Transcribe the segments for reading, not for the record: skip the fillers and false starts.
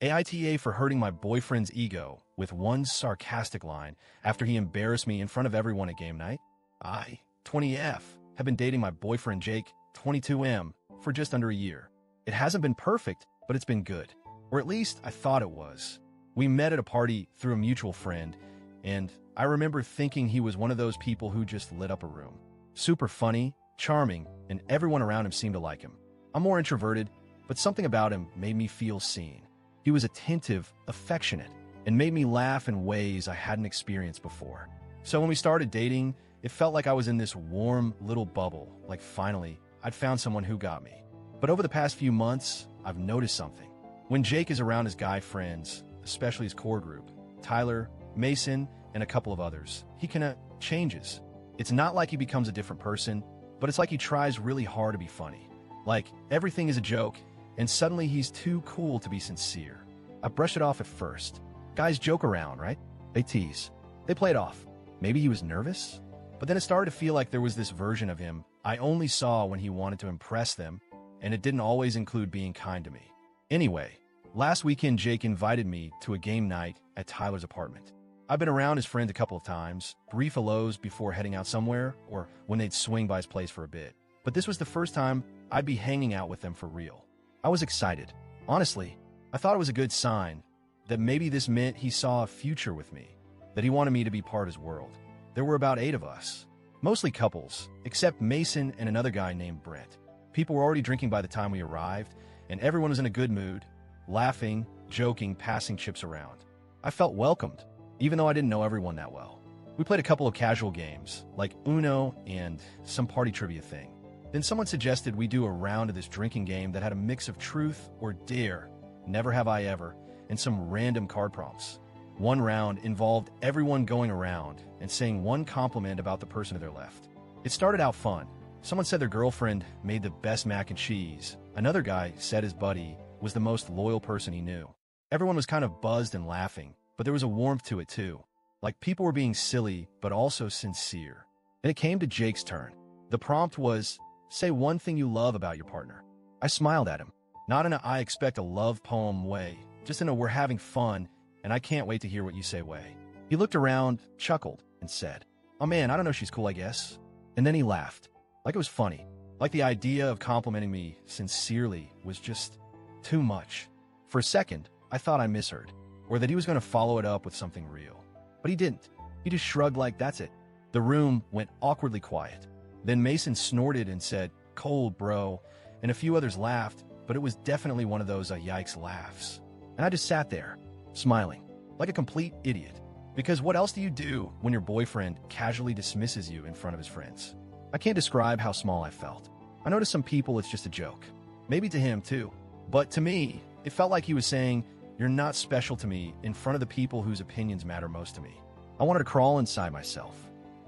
AITA for hurting my boyfriend's ego with one sarcastic line after he embarrassed me in front of everyone at game night. I, 20F, have been dating my boyfriend Jake, 22M, for just under a year. It hasn't been perfect, but it's been good. Or at least I thought it was. We met at a party through a mutual friend, and I remember thinking he was one of those people who just lit up a room. Super funny, charming, and everyone around him seemed to like him. I'm more introverted, but something about him made me feel seen. He was attentive, affectionate, and made me laugh in ways I hadn't experienced before. So when we started dating, it felt like I was in this warm little bubble, like finally, I'd found someone who got me. But over the past few months, I've noticed something. When Jake is around his guy friends, especially his core group, Tyler, Mason, and a couple of others, he kinda changes. It's not like he becomes a different person, but it's like he tries really hard to be funny. Like, everything is a joke, and suddenly he's too cool to be sincere. I brush it off at first. Guys joke around, right? They tease. They play it off. Maybe he was nervous? But then it started to feel like there was this version of him I only saw when he wanted to impress them, and it didn't always include being kind to me. Anyway, last weekend Jake invited me to a game night at Tyler's apartment. I've been around his friends a couple of times, brief hellos before heading out somewhere, or when they'd swing by his place for a bit. But this was the first time I'd be hanging out with them for real. I was excited. Honestly, I thought it was a good sign that maybe this meant he saw a future with me, that he wanted me to be part of his world. There were about 8 of us, mostly couples, except Mason and another guy named Brent. People were already drinking by the time we arrived, and everyone was in a good mood, laughing, joking, passing chips around. I felt welcomed, even though I didn't know everyone that well. We played a couple of casual games, like Uno and some party trivia thing. Then someone suggested we do a round of this drinking game that had a mix of truth or dare, never have I ever, and some random card prompts. One round involved everyone going around and saying one compliment about the person to their left. It started out fun. Someone said their girlfriend made the best mac and cheese. Another guy said his buddy was the most loyal person he knew. Everyone was kind of buzzed and laughing, but there was a warmth to it too. Like people were being silly, but also sincere. Then it came to Jake's turn. The prompt was, say one thing you love about your partner. I smiled at him, not in a I expect a love poem way, just in a we're having fun and I can't wait to hear what you say way. He looked around, chuckled, and said, oh man, I don't know, she's cool, I guess. And then he laughed, like it was funny, like the idea of complimenting me sincerely was just too much. For a second, I thought I misheard, or that he was going to follow it up with something real. But he didn't. He just shrugged like that's it. The room went awkwardly quiet. Then Mason snorted and said, cold, bro, and a few others laughed, but it was definitely one of those yikes laughs. And I just sat there, smiling, like a complete idiot. Because what else do you do when your boyfriend casually dismisses you in front of his friends? I can't describe how small I felt. I know to some people it's just a joke. Maybe to him too. But to me, it felt like he was saying, you're not special to me in front of the people whose opinions matter most to me. I wanted to crawl inside myself.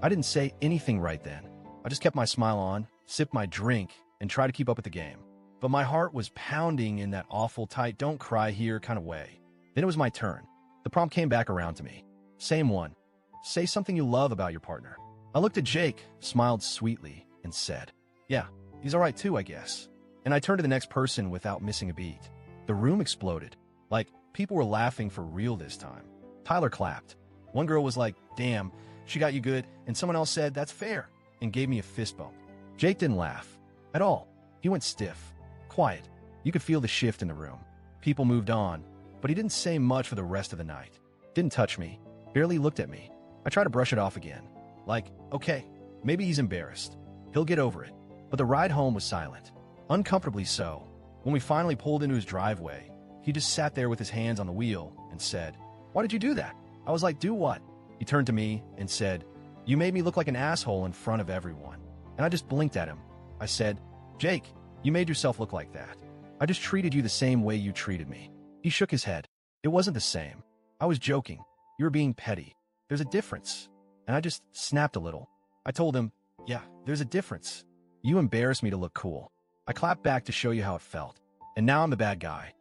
I didn't say anything right then. I just kept my smile on, sipped my drink, and tried to keep up with the game. But my heart was pounding in that awful tight don't cry here kind of way. Then it was my turn. The prompt came back around to me. Same one. Say something you love about your partner. I looked at Jake, smiled sweetly, and said, yeah, he's all right too, I guess. And I turned to the next person without missing a beat. The room exploded. Like, people were laughing for real this time. Tyler clapped. One girl was like, damn, she got you good, and someone else said, that's fair, and gave me a fist bump. Jake didn't laugh. At all. He went stiff. Quiet. You could feel the shift in the room. People moved on, but he didn't say much for the rest of the night. Didn't touch me. Barely looked at me. I tried to brush it off again. Like, okay, maybe he's embarrassed. He'll get over it. But the ride home was silent. Uncomfortably so. When we finally pulled into his driveway, he just sat there with his hands on the wheel and said, why did you do that? I was like, do what? He turned to me and said, you made me look like an asshole in front of everyone. And I just blinked at him. I said, Jake, you made yourself look like that. I just treated you the same way you treated me. He shook his head. It wasn't the same. I was joking. You were being petty. There's a difference. And I just snapped a little. I told him, yeah, there's a difference. You embarrassed me to look cool. I clapped back to show you how it felt. And now I'm the bad guy.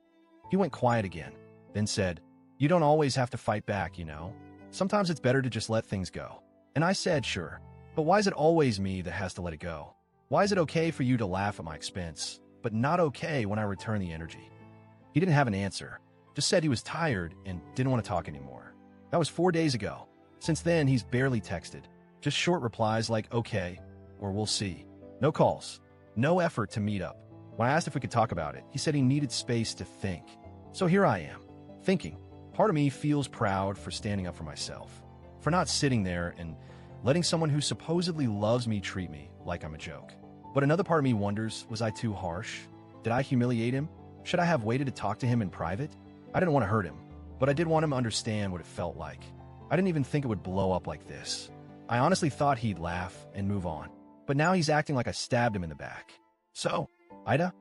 He went quiet again, then said, you don't always have to fight back, you know? Sometimes it's better to just let things go. And I said, sure. But why is it always me that has to let it go? Why is it okay for you to laugh at my expense, but not okay when I return the energy? He didn't have an answer, Just said he was tired and didn't want to talk anymore. That was 4 days ago. Since then, he's barely texted. Just short replies like, okay, or we'll see. No calls. No effort to meet up. When I asked if we could talk about it, he said he needed space to think. So here I am, thinking. Part of me feels proud for standing up for myself, for not sitting there and letting someone who supposedly loves me treat me like I'm a joke. But another part of me wonders, was I too harsh? Did I humiliate him? Should I have waited to talk to him in private? I didn't want to hurt him, but I did want him to understand what it felt like. I didn't even think it would blow up like this. I honestly thought he'd laugh and move on, but now he's acting like I stabbed him in the back. So, AITA,